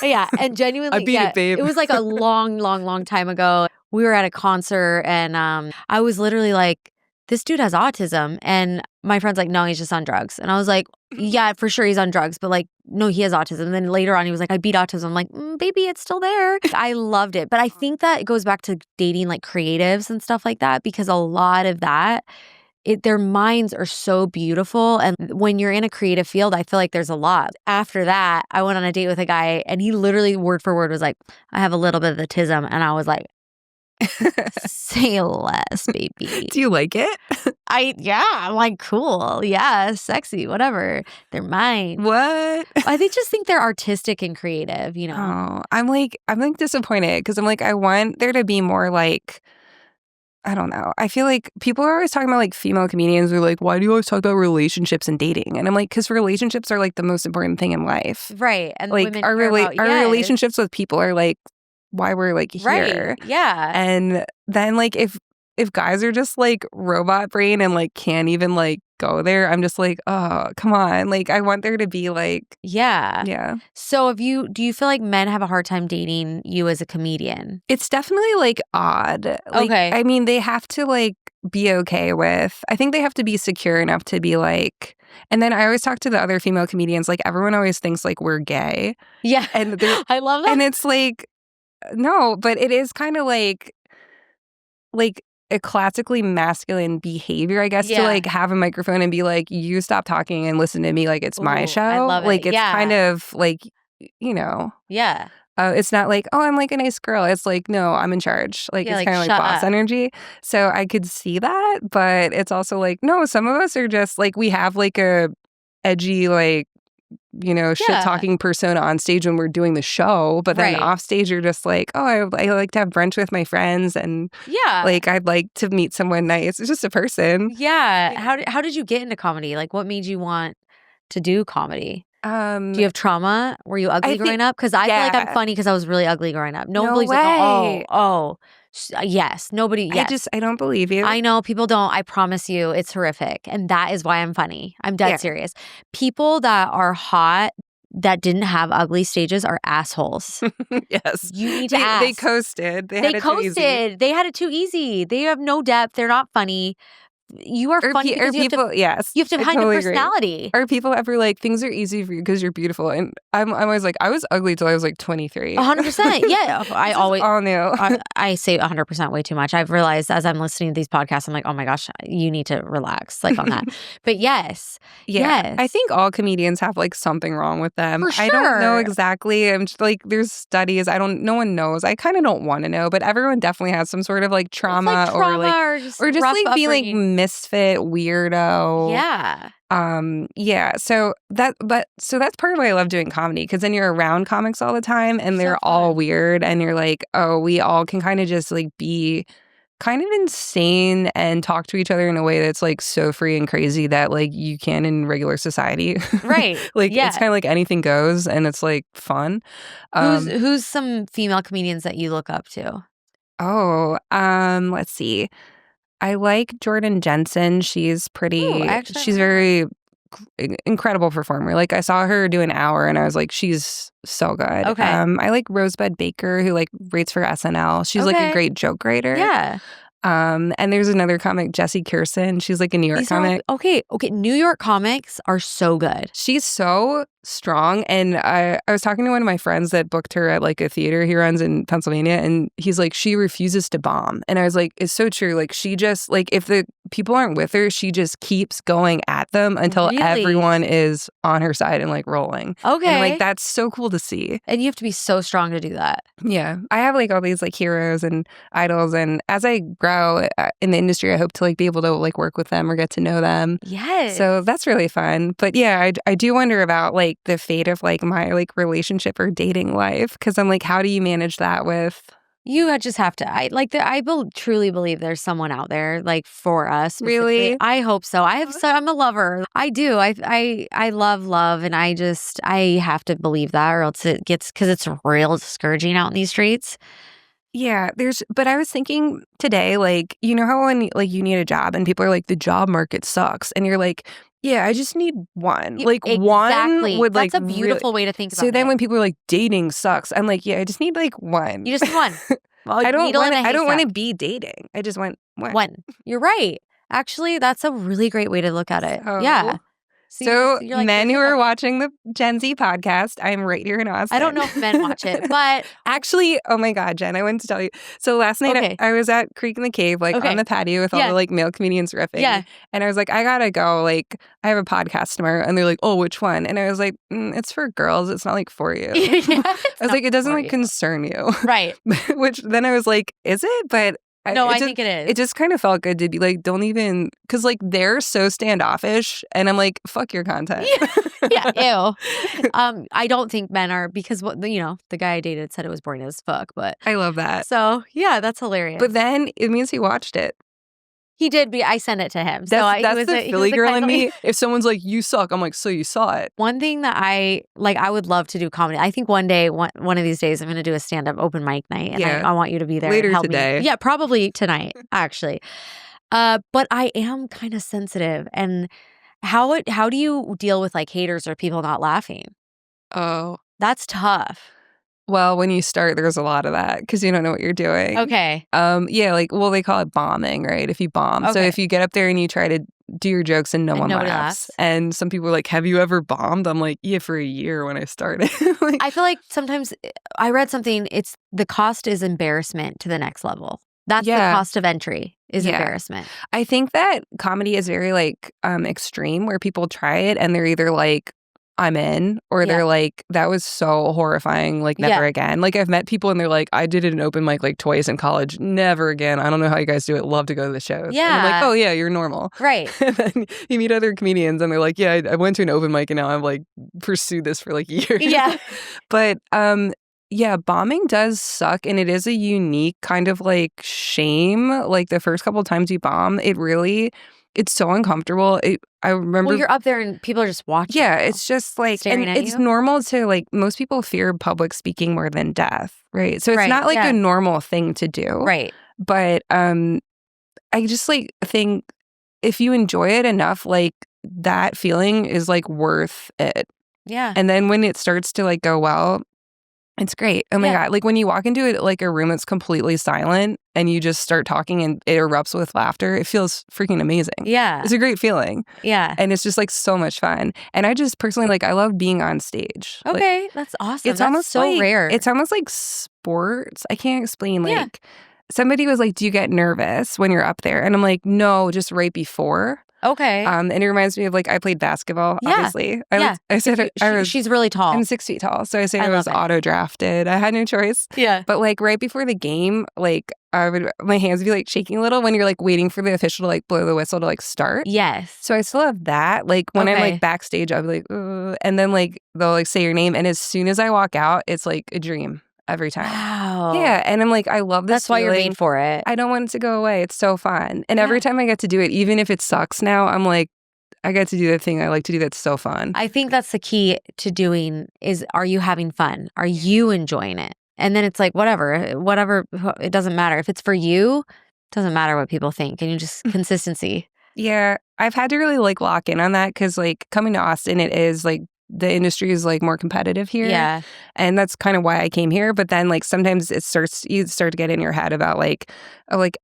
S1: Yeah, and genuinely,
S2: I beat it, babe.
S1: It was like a long time ago. We were at a concert, and I was literally like, this dude has autism. And my friend's like, no, he's just on drugs. And I was like, yeah, for sure he's on drugs. But like, no, he has autism. And then later on, he was like, I beat autism. I'm like, baby, it's still there. I loved it. But I think that it goes back to dating like creatives and stuff like that, because a lot of that, their minds are so beautiful. And when you're in a creative field, I feel like there's a lot. After that, I went on a date with a guy and he literally word for word was like, I have a little bit of autism. And I was like, say less, baby.
S2: Do you like it?
S1: I'm like, cool. Yeah, sexy, whatever. They're mine.
S2: What?
S1: I just think they're artistic and creative, you know?
S2: Oh, I'm like disappointed because I'm like, I want there to be more like, I don't know. I feel like people are always talking about like female comedians are like, why do you always talk about relationships and dating? And I'm like, because relationships are like the most important thing in life.
S1: Right. And
S2: like
S1: women
S2: our relationships with people are like why we're like here.
S1: Right. Yeah.
S2: And then like if guys are just like robot brain and like can't even like go there, I'm just like, oh, come on. Like I want there to be like
S1: Yeah. So do you feel like men have a hard time dating you as a comedian?
S2: It's definitely like odd. Like,
S1: okay.
S2: I mean, they have to like be okay with, I think they have to be secure enough to be like, and then I always talk to the other female comedians, like everyone always thinks like we're gay.
S1: Yeah.
S2: And
S1: I love that.
S2: And it's like, no, but it is kind of like a classically masculine behavior, I guess, to like have a microphone and be like, you stop talking and listen to me like it's my show.
S1: I love it.
S2: Like it's kind of like, you know.
S1: Yeah.
S2: It's not like, oh, I'm like a nice girl. It's like, no, I'm in charge. Like it's kind of like boss energy. So I could see that, but it's also like, no, some of us are just like, we have like a edgy like, you know, shit-talking persona on stage when we're doing the show, but then off stage you're just like, oh, I like to have brunch with my friends and like I'd like to meet someone nice. It's just a person.
S1: Yeah. How did you get into comedy? Like what made you want to do comedy? Do you have trauma? Were you ugly growing up? Because I feel like I'm funny because I was really ugly growing up. No one believes it. Yes. Nobody. Yes.
S2: I don't believe you.
S1: I know people don't. I promise you, it's horrific. And that is why I'm funny. I'm dead serious. People that are hot that didn't have ugly stages are assholes.
S2: Yes.
S1: You need to ask.
S2: They coasted. They coasted.
S1: They had it too easy. They have no depth. They're not funny. You are funny because you have to hide your personality.
S2: Agree. Are people ever like, things are easy for you because you're beautiful? And I'm always like, I was ugly till I was like 23.
S1: 100%. Yeah. I always
S2: all new.
S1: I say 100% way too much. I've realized as I'm listening to these podcasts, I'm like, oh my gosh, you need to relax like on that. But yes.
S2: Yeah.
S1: Yes.
S2: I think all comedians have like something wrong with them.
S1: For sure.
S2: I don't know exactly. I'm just like, there's studies. No one knows. I kind of don't want to know, but everyone definitely has some sort of like trauma or just like being like misfit weirdo.
S1: Yeah.
S2: Yeah. So that's part of why I love doing comedy, because then you're around comics all the time and they're all weird and you're like, oh, we all can kind of just like be kind of insane and talk to each other in a way that's like so free and crazy that like you can in regular society.
S1: Right.
S2: Like it's kind of like anything goes and it's like fun.
S1: Who's some female comedians that you look up to?
S2: Oh, let's see. I like Jordan Jensen. She's pretty. She's very incredible performer. Like I saw her do an hour, and I was like, she's so good.
S1: Okay.
S2: I like Rosebud Baker, who like writes for SNL. She's like a great joke writer.
S1: Yeah.
S2: And there's another comic, Jessie Kirsten. She's like a New York comic.
S1: Okay. New York comics are so good.
S2: She's so strong. And I was talking to one of my friends that booked her at like a theater he runs in Pennsylvania, and he's like, she refuses to bomb. And I was like, it's so true. Like she just like, if the people aren't with her, she just keeps going at them until everyone is on her side and like rolling.
S1: Okay.
S2: And like that's so cool to see.
S1: And you have to be so strong to do that.
S2: Yeah. I have like all these like heroes and idols, and as I grow in the industry, I hope to like be able to like work with them or get to know them.
S1: Yes.
S2: So that's really fun. But yeah, I do wonder about like the fate of like my like relationship or dating life, because I'm like, how do you manage that with?
S1: You just have to. I truly believe there's someone out there like for us.
S2: Really?
S1: I hope so. I'm a lover. I do. I love, and I have to believe that, or else it gets, because it's real discouraging out in these streets.
S2: Yeah, but I was thinking today, like, you know how when like you need a job and people are like, the job market sucks, and you're like, yeah, I just need one. Like one would like,
S1: that's a beautiful way to think about it.
S2: So then when people are like, dating sucks, I'm like, yeah, I just need like one.
S1: You just need one. Well,
S2: I don't want to be dating. I just want one.
S1: One. You're right. Actually, that's a really great way to look at it. Yeah.
S2: So you're like, men who are watching the Gen Z podcast, I'm right here in Austin.
S1: I don't know if men watch it, but
S2: actually, oh my God, Jen, I wanted to tell you. So last night I was at Creek in the Cave, like on the patio with all the like male comedians riffing.
S1: Yeah.
S2: And I was like, I gotta go. Like, I have a podcast tomorrow. And they're like, oh, which one? And I was like, it's for girls. It's not like for you. I was like, it doesn't like concern you.
S1: Right.
S2: Which then I was like, is it? But
S1: I think it is.
S2: It just kind of felt good to be like, don't even, because like they're so standoffish, and I'm like, fuck your content.
S1: Yeah, ew. I don't think men are, because the guy I dated said it was boring as fuck, but
S2: I love that.
S1: So yeah, that's hilarious.
S2: But then it means he watched it.
S1: He did. I sent it to him.
S2: That's the Philly girl in me. If someone's like, you suck, I'm like, so you saw it.
S1: One thing that I would love to do comedy. I think one day, one of these days, I'm going to do a stand-up open mic night. And I want you to be there.
S2: Later
S1: and help
S2: today.
S1: Me. Yeah, probably tonight, actually. But I am kind of sensitive. And how do you deal with like haters or people not laughing?
S2: Oh.
S1: That's tough.
S2: Well, when you start, there's a lot of that because you don't know what you're doing.
S1: Okay.
S2: Yeah, like, well, they call it bombing, right? If you bomb. Okay. So if you get up there and you try to do your jokes and no one laughs. And some people are like, have you ever bombed? I'm like, yeah, for a year when I started.
S1: Like, I feel like sometimes I read something, it's the cost is embarrassment to the next level. That's the cost of entry is embarrassment.
S2: I think that comedy is very like extreme, where people try it and they're either like, I'm in, or they're like, that was so horrifying, like never again. Like I've met people and they're like, I did an open mic like twice in college, never again. I don't know how you guys do it. Love to go to the shows.
S1: Yeah.
S2: And I'm like, oh yeah, you're normal.
S1: Right.
S2: And then you meet other comedians and they're like, yeah, I went to an open mic and now I've like pursued this for like years.
S1: Yeah.
S2: But yeah, bombing does suck, and it is a unique kind of like shame. Like the first couple of times you bomb, it's so uncomfortable. I remember.
S1: Well, you're up there and people are just watching.
S2: Yeah, it's just like, and it's normal to like, most people fear public speaking more than death, right? So it's not like a normal thing to do.
S1: Right.
S2: But I just like think if you enjoy it enough, like that feeling is like worth it.
S1: Yeah.
S2: And then when it starts to like go well, it's great. Oh my God. Like when you walk into it, like a room that's completely silent and you just start talking and it erupts with laughter, it feels freaking amazing.
S1: Yeah.
S2: It's a great feeling.
S1: Yeah.
S2: And it's just like so much fun. And I just personally like, I love being on stage.
S1: Okay.
S2: Like,
S1: that's awesome.
S2: It's
S1: that's
S2: almost
S1: so
S2: like,
S1: rare.
S2: It's almost like sports. I can't explain. Like somebody was like, do you get nervous when you're up there? And I'm like, no, just right before.
S1: Okay.
S2: And it reminds me of like I played basketball, obviously. I said
S1: she's really tall.
S2: I'm 6 feet tall. So I say I was auto drafted. I had no choice.
S1: Yeah.
S2: But like right before the game, like my hands would be like shaking a little when you're like waiting for the official to like blow the whistle to like start.
S1: Yes.
S2: So I still have that. Like when I'm like backstage, I'll be like, ugh. And then like they'll like say your name. And as soon as I walk out, it's like a dream. Every time.
S1: Wow.
S2: Yeah. And I'm like, I love this
S1: That's why you're made for it.
S2: I don't want it to go away. It's so fun. And every time I get to do it, even if it sucks now, I'm like, I get to do the thing I like to do that's so fun.
S1: I think that's the key to doing is, are you having fun? Are you enjoying it? And then it's like, whatever, it doesn't matter. If it's for you, it doesn't matter what people think. And you just consistency.
S2: Yeah. I've had to really like lock in on that because like coming to Austin, it is like, the industry is like more competitive here.
S1: Yeah.
S2: And that's kind of why I came here. But then like sometimes you start to get in your head about like, oh, like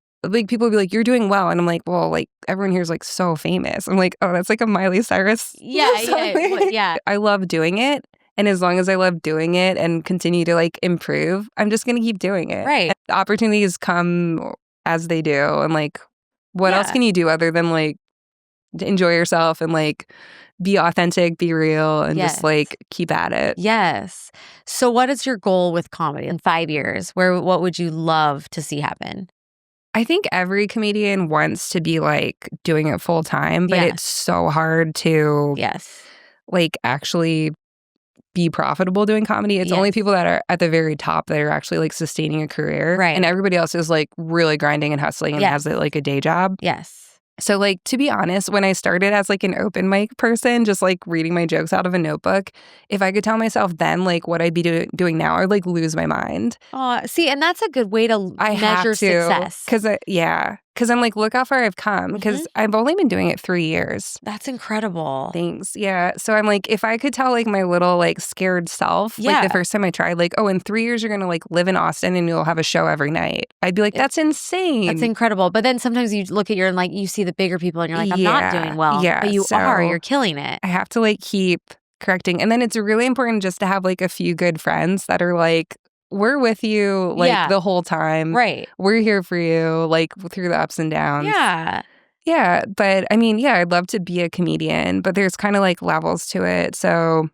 S2: people will be like, you're doing well. And I'm like, well, like everyone here is like so famous. I'm like, oh, that's like a Miley Cyrus.
S1: Yeah.
S2: I love doing it. And as long as I love doing it and continue to like improve, I'm just going to keep doing it.
S1: Right.
S2: And opportunities come as they do. And like, what else can you do other than like enjoy yourself and like be authentic, be real, and just like keep at it.
S1: Yes. So what is your goal with comedy in 5 years? What would you love to see happen?
S2: I think every comedian wants to be like doing it full time, but it's so hard to like actually be profitable doing comedy. It's only people that are at the very top that are actually like sustaining a career.
S1: Right.
S2: And everybody else is like really grinding and hustling and has like a day job.
S1: Yes.
S2: So, like, to be honest, when I started as, like, an open mic person, just, like, reading my jokes out of a notebook, if I could tell myself then, like, what I'd be doing now, I'd, like, lose my mind.
S1: See, and that's a good way to measure success.
S2: Because I'm like, look how far I've come. Because I've only been doing it 3 years.
S1: That's incredible.
S2: Thanks. Yeah. So I'm like, if I could tell, like, my little, like, scared self, like, the first time I tried, like, oh, in 3 years, you're going to, like, live in Austin and you'll have a show every night. I'd be like, that's insane.
S1: That's incredible. But then sometimes you look at and, like, you see the bigger people and you're like, I'm not doing well.
S2: Yeah.
S1: But you are. You're killing it.
S2: I have to, like, keep correcting. And then it's really important just to have, like, a few good friends that are, like, we're with you, like, the whole time.
S1: Right.
S2: We're here for you, like, through the ups and downs.
S1: Yeah.
S2: Yeah. But, I mean, I'd love to be a comedian, but there's kind of, like, levels to it. So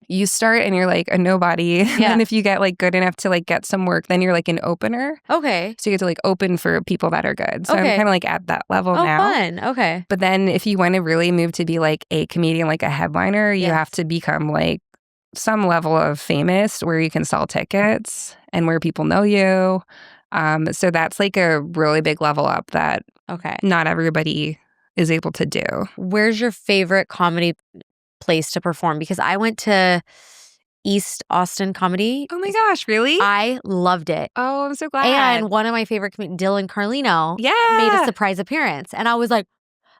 S2: you start and you're, like, a nobody. And then if you get, like, good enough to, like, get some work, then you're, like, an opener.
S1: Okay.
S2: So you get to, like, open for people that are good. So I'm kind of, like, at that level now.
S1: Oh, fun. Okay.
S2: But then if you want to really move to be, like, a comedian, like, a headliner, you have to become, like, some level of famous where you can sell tickets and where people know you. So that's like a really big level up that not everybody is able to do.
S1: Where's your favorite comedy place to perform? Because I went to East Austin Comedy.
S2: Oh my gosh, really?
S1: I loved it.
S2: Oh, I'm so glad.
S1: And one of my favorite comedians, Dylan Carlino, made a surprise appearance. And I was like,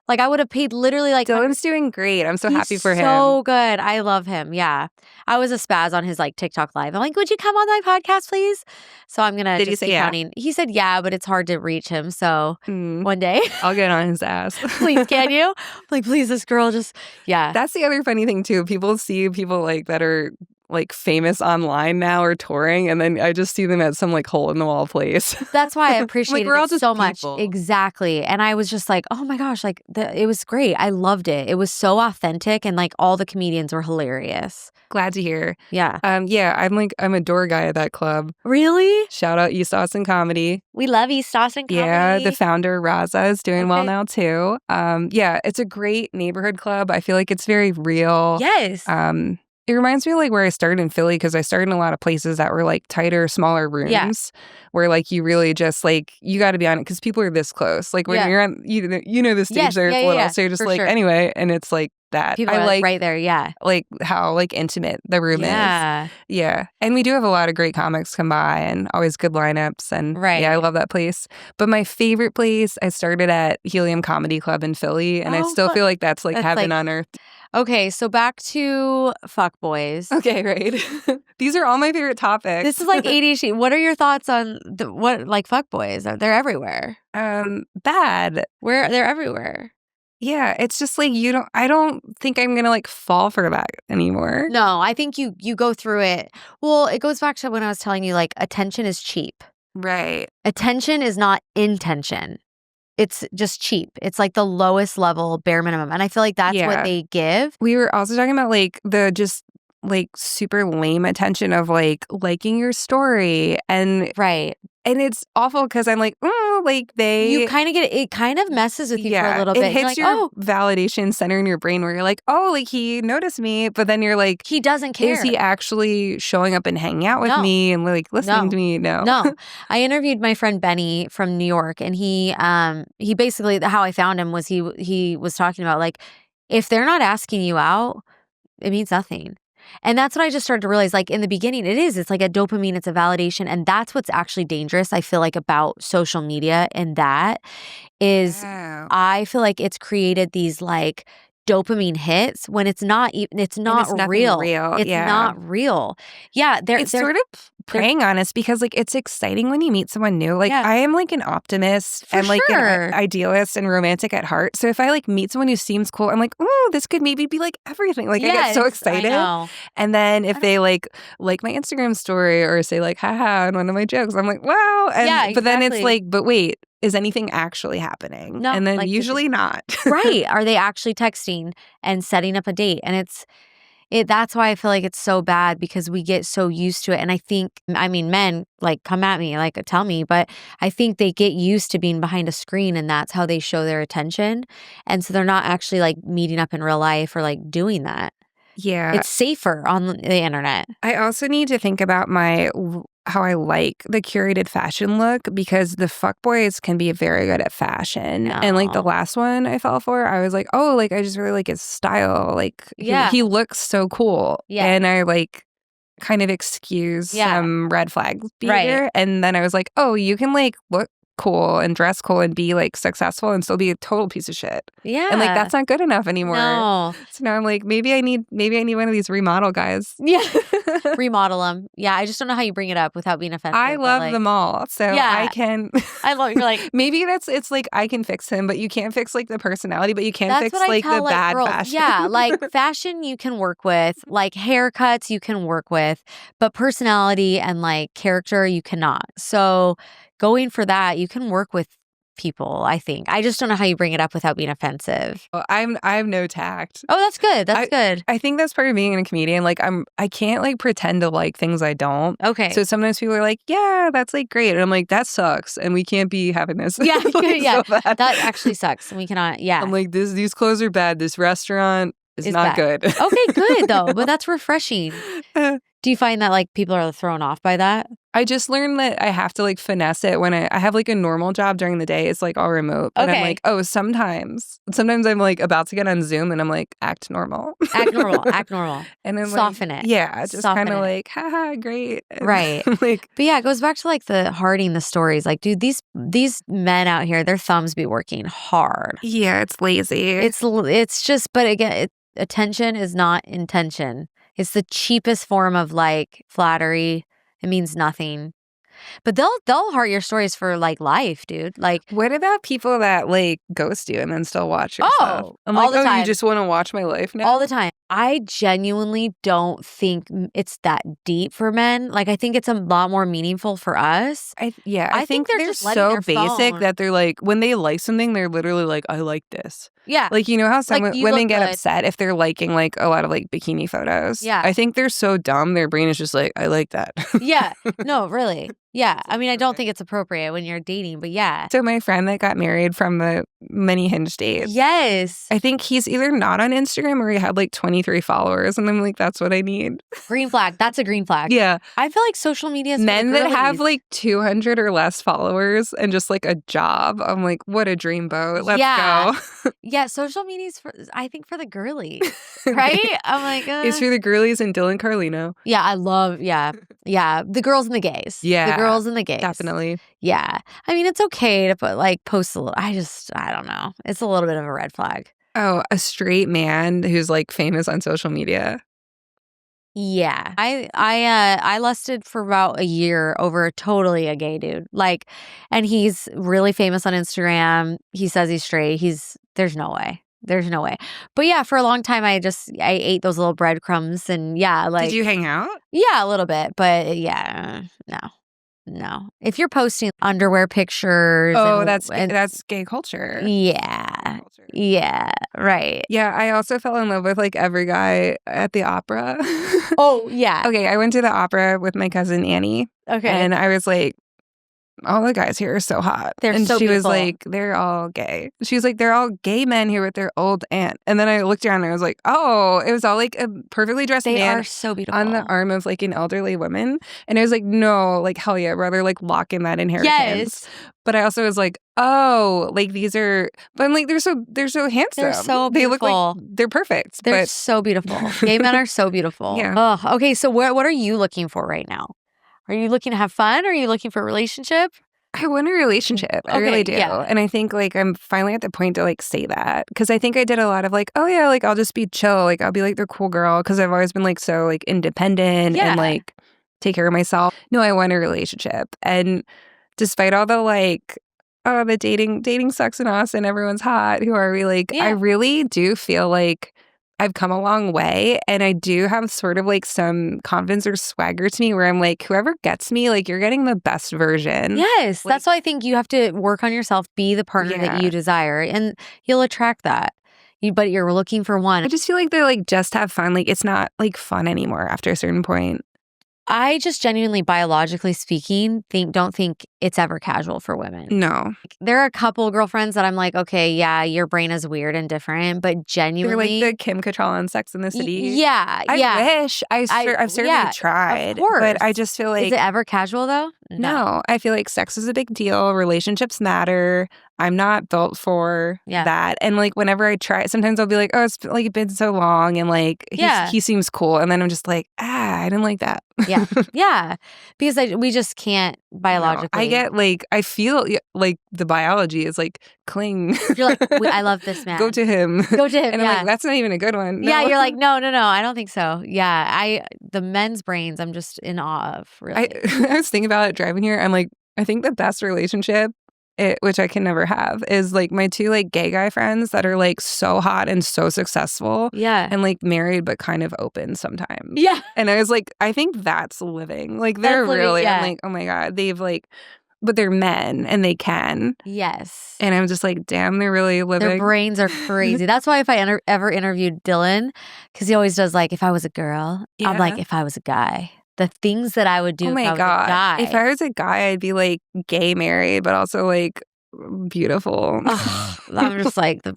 S1: I would have paid literally like...
S2: Dylan's doing great. I'm so happy for him.
S1: So good. I love him. Yeah. I was a spaz on his like TikTok live. I'm like, would you come on my podcast, please? So I'm going to just keep counting. He said, yeah, but it's hard to reach him. So one day.
S2: I'll get on his ass.
S1: Please, can you? I'm like, please, this girl just,
S2: That's the other funny thing too. People see people like that are like famous online now or touring, and then I just see them at some like hole in the wall place.
S1: That's why I appreciate
S2: like,
S1: it so much. Exactly. And I was just like, oh my gosh, like it was great. I loved it. It was so authentic, and like all the comedians were hilarious.
S2: Glad to hear.
S1: Yeah.
S2: I'm a door guy at that club.
S1: Really?
S2: Shout out East Austin Comedy.
S1: We love East Austin Comedy.
S2: Yeah, the founder Raza is doing well now too. It's a great neighborhood club. I feel like it's very real.
S1: Yes.
S2: It reminds me of like where I started in Philly, because I started in a lot of places that were like tighter, smaller rooms where like you really just like, you got to be on it because people are this close. Like when you're on, you know the stage there's little, so you're just like, anyway, and it's like that.
S1: People are like right there,
S2: like how like intimate the room is. Yeah. And we do have a lot of great comics come by and always good lineups, and I love that place. But my favorite place, I started at Helium Comedy Club in Philly, and I still feel like that's like heaven on earth.
S1: Okay, so back to fuckboys.
S2: Okay, right. These are all my favorite topics.
S1: This is like ADHD. What are your thoughts on fuckboys? They're everywhere.
S2: Bad.
S1: They're everywhere.
S2: Yeah, it's just like I don't think I'm gonna like fall for that anymore.
S1: No, I think you go through it. Well, it goes back to when I was telling you, like, attention is cheap.
S2: Right.
S1: Attention is not intention. It's just cheap. It's like the lowest level, bare minimum. And I feel like that's what they give.
S2: We were also talking about like the just like super lame attention of like liking your story and
S1: right.
S2: And it's awful because I'm like, you
S1: kind of it kind of messes with you for a little
S2: bit.
S1: It
S2: hits like, your validation center in your brain where you're like, oh, like he noticed me. But then you're like,
S1: he doesn't care.
S2: Is he actually showing up and hanging out with me and like listening to me?
S1: No. I interviewed my friend Benny from New York, and he basically, how I found him was he was talking about like, if they're not asking you out, it means nothing. And that's what I just started to realize, like in the beginning, it's like a dopamine, it's a validation. And that's what's actually dangerous, I feel like, about social media. And that is, I feel like it's created these like dopamine hits when it's not real. It's not real. Yeah.
S2: It's sort of preying on us because like it's exciting when you meet someone new. Like I am like an optimist and like an idealist and romantic at heart. So if I like meet someone who seems cool, I'm like, oh, this could maybe be like everything. Like I get so excited. And then if they like my Instagram story or say like, haha, on one of my jokes, I'm like, wow. And, but then it's like, but wait, is anything actually happening? No. And then like, usually not.
S1: Right. Are they actually texting and setting up a date? And that's why I feel like it's so bad, because we get so used to it. And I think, men like come at me, like tell me, but I think they get used to being behind a screen and that's how they show their attention. And so they're not actually like meeting up in real life or like doing that.
S2: Yeah.
S1: It's safer on the internet.
S2: I also need to think about how I like the curated fashion look, because the fuckboys can be very good at fashion. No. And like the last one I fell for, I was like, oh, like I just really like his style. Like he looks so cool. Yeah. And I like kind of excuse some red flag behavior. Right. And then I was like, oh, you can like look cool and dress cool and be like successful and still be a total piece of shit. Yeah. And like that's not good enough anymore. No. So now I'm like, maybe I need one of these remodel guys.
S1: Yeah. Remodel them. Yeah. I just don't know how you bring it up without being offensive.
S2: I love them all. So I can
S1: you're like
S2: maybe it's like I can fix him, but you can't fix like the personality, but you can fix like the bad fashion.
S1: Yeah. Like fashion you can work with, like haircuts you can work with, but personality and like character you cannot. So going for that, you can work with people, I think. I just don't know how you bring it up without being offensive.
S2: Well, I have no tact.
S1: Oh, that's good. That's good.
S2: I think that's part of being a comedian. Like I can't like pretend to like things I don't.
S1: Okay.
S2: So sometimes people are like, yeah, that's like great. And I'm like, that sucks. And we can't be having this.
S1: Yeah.
S2: like,
S1: yeah. So that actually sucks. We cannot. Yeah.
S2: I'm like, these clothes are bad. This restaurant is not good.
S1: Okay, good though. But that's refreshing. Do you find that like people are thrown off by that?
S2: I just learned that I have to like finesse it when I have like a normal job during the day. It's like all remote. But I'm like, oh, sometimes I'm like about to get on Zoom and I'm like, act normal.
S1: Act normal.
S2: And then
S1: soften it.
S2: Yeah, just kind of like, haha, great.
S1: Right.
S2: Like,
S1: but yeah, it goes back to like the harding the stories. Like, dude, these men out here, their thumbs be working hard.
S2: Yeah, it's lazy.
S1: It's just, but again, attention is not intention. It's the cheapest form of like flattery. It means nothing. But they'll heart your stories for like life, dude. Like,
S2: what about people that like ghost you and then still watch your stuff? I'm like,
S1: time.
S2: You just want to watch my life now?
S1: All the time. I genuinely don't think it's that deep for men. Like, I think it's a lot more meaningful for us.
S2: I think they're just so basic that they're like, when they like something, they're literally like, I like this.
S1: Yeah.
S2: Like, you know how some women get upset if they're liking like a lot of like bikini photos?
S1: Yeah.
S2: I think they're so dumb. Their brain is just like, I like that.
S1: Yeah. No, really. Yeah. I mean, I don't think it's appropriate when you're dating, but yeah.
S2: So my friend that got married from the unhinged dates.
S1: Yes.
S2: I think he's either not on Instagram or he had like 23 followers. And I'm like, that's what I need.
S1: Green flag. That's a green flag.
S2: Yeah.
S1: I feel like social media is
S2: men that have like 200 or less followers and just like a job. I'm like, what a dreamboat. Let's go.
S1: Yeah. Social media is I think for the girlies. Right? I'm like,
S2: it's for the girlies and Dylan Carlino.
S1: Yeah. I love, yeah. The girls and the gays.
S2: Yeah.
S1: The girls and the gays.
S2: Definitely.
S1: Yeah. I mean, it's okay to post a little. I don't know. It's a little bit of a red flag.
S2: Oh, a straight man who's like famous on social media.
S1: Yeah. I lusted for about a year over totally a gay dude. Like, and he's really famous on Instagram. He says he's straight. There's no way. There's no way. But yeah, for a long time I ate those little breadcrumbs and yeah, like.
S2: Did you hang out?
S1: Yeah, a little bit, but yeah, no. If you're posting underwear pictures.
S2: Oh, that's gay culture.
S1: Yeah. Yeah, right.
S2: Yeah, I also fell in love with like every guy at the opera.
S1: Oh, yeah.
S2: Okay, I went to the opera with my cousin Annie.
S1: Okay.
S2: And I was like, all the guys here are so hot.
S1: And
S2: she
S1: beautiful.
S2: was like, they're all gay. She was like, they're all gay men here with their old aunt. And then I looked around and I was like, oh, it was all like a perfectly dressed man.
S1: They are so beautiful.
S2: On the arm of like an elderly woman. And I was like, no, like hell yeah, rather like lock in that inheritance.
S1: Yes.
S2: But I also was like, oh, like these are, but I'm like, they're so handsome.
S1: They're so beautiful.
S2: They look like they're perfect.
S1: They're so beautiful. Gay men are so beautiful.
S2: Yeah.
S1: Oh, okay. So what are you looking for right now? Are you looking to have fun? Are you looking for a relationship?
S2: I want a relationship. I really do.
S1: Yeah.
S2: And I think like I'm finally at the point to like say that because I think I did a lot of like, oh yeah, like I'll just be chill. Like I'll be like the cool girl because I've always been like so like independent and like take care of myself. No, I want a relationship. And despite all the like, oh, the dating sucks in Austin, everyone's hot, who are we like, I really do feel like I've come a long way and I do have sort of like some confidence or swagger to me where I'm like, whoever gets me, like you're getting the best version.
S1: Yes.
S2: Like,
S1: that's why I think you have to work on yourself, be the partner that you desire and you'll attract that. But you're looking for one.
S2: I just feel like they're like just have fun. Like it's not like fun anymore after a certain point.
S1: I just genuinely, biologically speaking, don't think it's ever casual for women.
S2: No.
S1: There are a couple girlfriends that I'm like, okay, yeah, your brain is weird and different, but genuinely.
S2: They're like the Kim Cattrall on Sex and the City.
S1: Yeah.
S2: I wish. I've certainly tried.
S1: Of course.
S2: But I just feel like.
S1: Is it ever casual though?
S2: No. I feel like sex is a big deal. Relationships matter. I'm not built for that. And like whenever I try, sometimes I'll be like, oh, it's like been so long. And like, he seems cool. And then I'm just like, I didn't like that.
S1: Yeah. Yeah. Because we just can't biologically.
S2: No, I get like, I feel like the biology is like, cling.
S1: You're like, I love this man.
S2: Go to him.
S1: And
S2: I'm like, that's not even a good one. No.
S1: Yeah. You're like, no, I don't think so. Yeah. The men's brains, I'm just in awe of, really.
S2: I was thinking about it driving here. I'm like, I think the best relationship, which I can never have, is like my two like gay guy friends that are like so hot and so successful.
S1: Yeah.
S2: And like married but kind of open sometimes.
S1: Yeah.
S2: And I was like, I think that's living. Like they're really, I'm like, oh my God, they've like, but they're men and they can.
S1: Yes.
S2: And I'm just like, damn, they're really living.
S1: Their brains are crazy. That's why if I ever interviewed Dylan, because he always does like, if I was a girl, I'm like, if I was a guy. The things that I would do if I was a guy.
S2: If I was a guy, I'd be like gay married, but also like beautiful.
S1: I'm just like the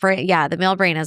S1: male brain is